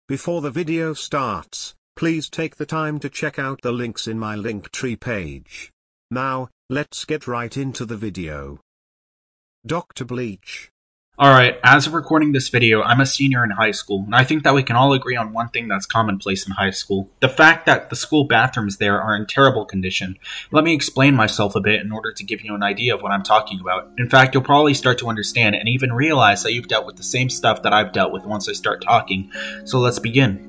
Before the video starts, please take the time to check out the links in my Linktree page. Now, let's get right into the video. Dr. Bleach. Alright, as of recording this video, I'm a senior in high school, and I think that we can all agree on one thing that's commonplace in high school. The fact that the school bathrooms there are in terrible condition. Let me explain myself a bit in order to give you an idea of what I'm talking about. In fact, you'll probably start to understand and even realize that you've dealt with the same stuff that I've dealt with once I start talking. So let's begin.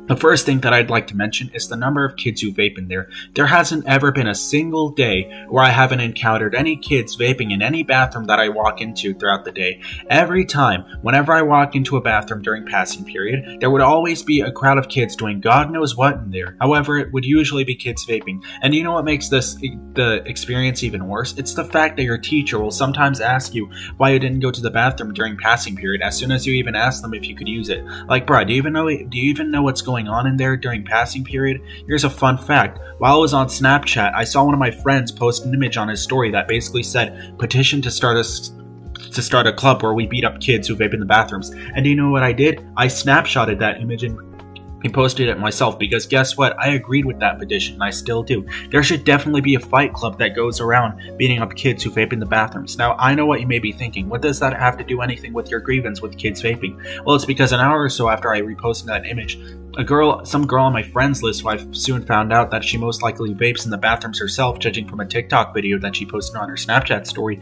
The first thing that I'd like to mention is the number of kids who vape in there. There hasn't ever been a single day where I haven't encountered any kids vaping in any bathroom that I walk into throughout the day. Every time, whenever I walk into a bathroom during passing period, there would always be a crowd of kids doing God knows what in there. However, it would usually be kids vaping. And you know what makes the experience even worse? It's the fact that your teacher will sometimes ask you why you didn't go to the bathroom during passing period as soon as you even ask them if you could use it. Like, bruh, do you even know what's going on in there during passing period? Here's a fun fact. While I was on Snapchat, I saw one of my friends post an image on his story that basically said, petition to start a club where we beat up kids who vape in the bathrooms. And do you know what I did? I snapshotted that image and posted it myself, because guess what? I agreed with that petition, and I still do. There should definitely be a fight club that goes around beating up kids who vape in the bathrooms. Now, I know what you may be thinking. What does that have to do anything with your grievance with kids vaping? Well, it's because an hour or so after I reposted that image, some girl on my friends list who I soon found out that she most likely vapes in the bathrooms herself, judging from a TikTok video that she posted on her Snapchat story,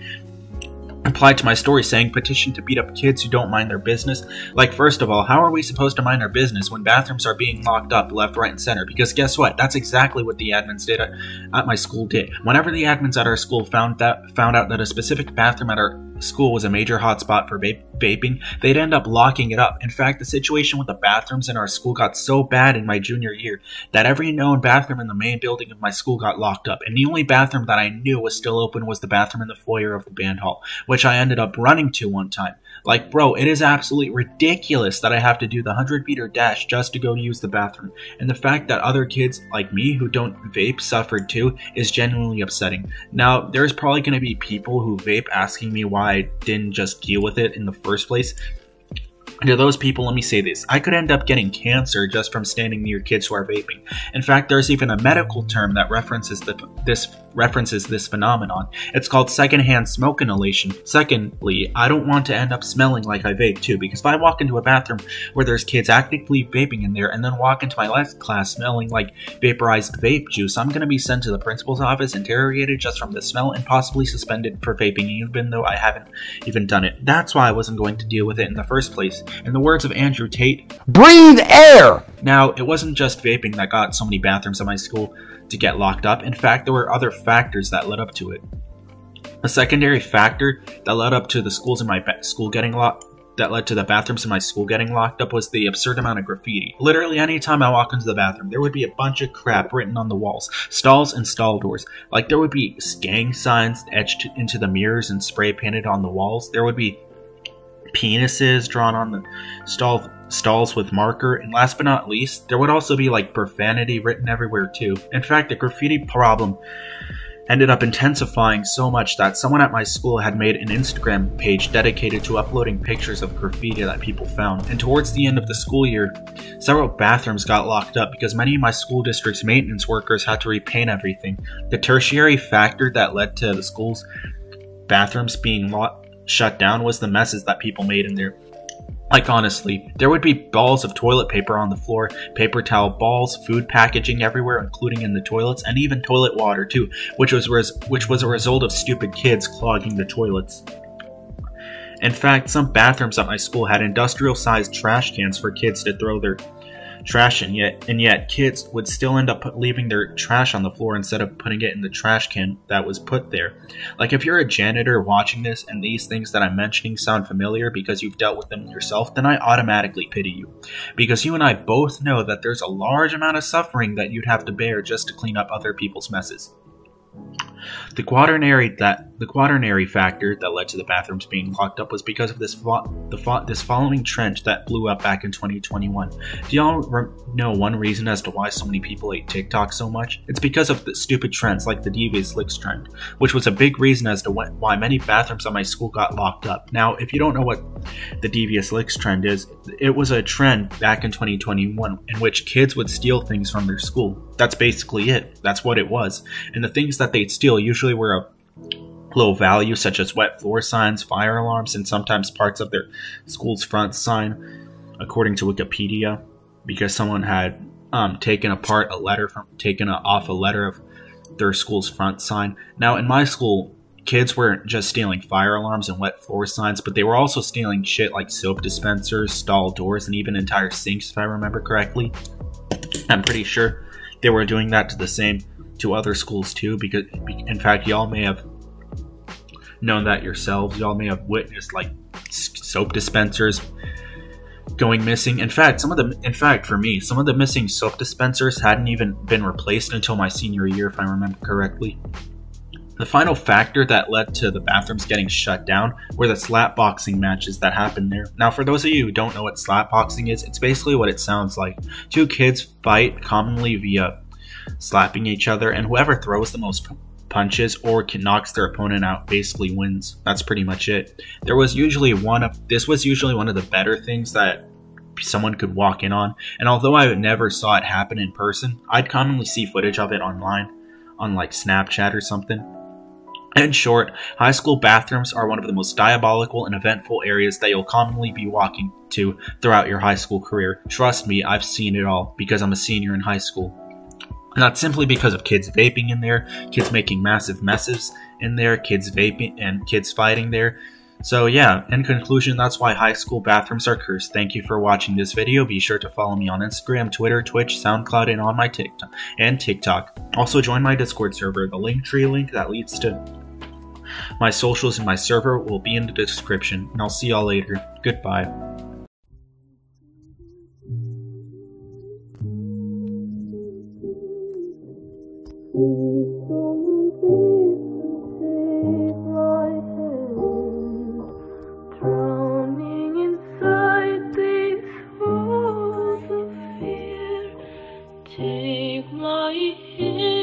replied to my story saying, petition to beat up kids who don't mind their business. Like, first of all, how are we supposed to mind our business when bathrooms are being locked up left, right, and center? Because guess what? That's exactly what the admins did at my school did. Whenever the admins at our school found out that a specific bathroom at our school was a major hotspot for vaping, they'd end up locking it up. In fact, the situation with the bathrooms in our school got so bad in my junior year that every known bathroom in the main building of my school got locked up, and the only bathroom that I knew was still open was the bathroom in the foyer of the band hall, which I ended up running to one time. Like, bro, it is absolutely ridiculous that I have to do the 100-meter dash just to go use the bathroom. And the fact that other kids like me who don't vape suffered too is genuinely upsetting. Now, there's probably going to be people who vape asking me why I didn't just deal with it in the first place. To those people, let me say this. I could end up getting cancer just from standing near kids who are vaping. In fact, there's even a medical term that references this phenomenon. It's called secondhand smoke inhalation. Secondly, I don't want to end up smelling like I vape too, because if I walk into a bathroom where there's kids actively vaping in there and then walk into my last class smelling like vaporized vape juice, I'm going to be sent to the principal's office, interrogated just from the smell, and possibly suspended for vaping, even though I haven't even done it. That's why I wasn't going to deal with it in the first place. In the words of Andrew Tate, breathe air! Now, it wasn't just vaping that got so many bathrooms at my school to get locked up. In fact, there were other factors that led up to it. A secondary factor that led up to the schools in my school getting locked, that led to the bathrooms in my school getting locked up, was the absurd amount of graffiti. Literally, anytime I walk into the bathroom, there would be a bunch of crap written on the walls, stalls, and stall doors. Like, there would be gang signs etched into the mirrors and spray painted on the walls. There would be penises drawn on the stalls with marker, and last but not least, there would also be like profanity written everywhere too. In fact, the graffiti problem ended up intensifying so much that someone at my school had made an Instagram page dedicated to uploading pictures of graffiti that people found. And towards the end of the school year, several bathrooms got locked up because many of my school district's maintenance workers had to repaint everything. The tertiary factor that led to the school's bathrooms being shut down was the messes that people made in there. Like, honestly, there would be balls of toilet paper on the floor, paper towel balls, food packaging everywhere, including in the toilets, and even toilet water too, which was a result of stupid kids clogging the toilets. In fact, some bathrooms at my school had industrial-sized trash cans for kids to throw their trash in, yet kids would still end up leaving their trash on the floor instead of putting it in the trash can that was put there. Like, if you're a janitor watching this and these things that I'm mentioning sound familiar because you've dealt with them yourself, then I automatically pity you. Because you and I both know that there's a large amount of suffering that you'd have to bear just to clean up other people's messes. The quaternary factor that led to the bathrooms being locked up was because of this following trend that blew up back in 2021. Do y'all know one reason as to why so many people ate TikTok so much? It's because of the stupid trends like the devious licks trend, which was a big reason as to why many bathrooms at my school got locked up. Now, if you don't know what the devious licks trend is, it was a trend back in 2021 in which kids would steal things from their school. That's basically it. That's what it was. And the things that they'd steal usually were of low value, such as wet floor signs, fire alarms, and sometimes parts of their school's front sign, according to Wikipedia, because someone had taken off a letter of their school's front sign. Now, in my school, kids weren't just stealing fire alarms and wet floor signs, but they were also stealing shit like soap dispensers, stall doors, and even entire sinks, if I remember correctly. I'm pretty sure they were doing that to other schools too, because in fact y'all may have known that yourselves. Y'all may have witnessed like soap dispensers going missing. In fact, for me, some of the missing soap dispensers hadn't even been replaced until my senior year, if I remember correctly. The final factor that led to the bathrooms getting shut down were the slap boxing matches that happened there. Now, for those of you who don't know what slap boxing is, it's basically what it sounds like. Two kids fight, commonly via slapping each other, and whoever throws the most punches or knocks their opponent out basically wins. That's pretty much it. This was usually one of the better things that someone could walk in on, and although I never saw it happen in person, I'd commonly see footage of it online, on like Snapchat or something. In short, high school bathrooms are one of the most diabolical and eventful areas that you'll commonly be walking to throughout your high school career. Trust me, I've seen it all because I'm a senior in high school. Not simply because of kids vaping in there, kids making massive messes in there, kids vaping and kids fighting there. So yeah, in conclusion, that's why high school bathrooms are cursed. Thank you for watching this video. Be sure to follow me on Instagram, Twitter, Twitch, SoundCloud, and on my TikTok. Also join my Discord server. The Linktree link that leads to my socials and my server will be in the description, and I'll see y'all later. Goodbye. Drowning inside these walls of fear, take my hand.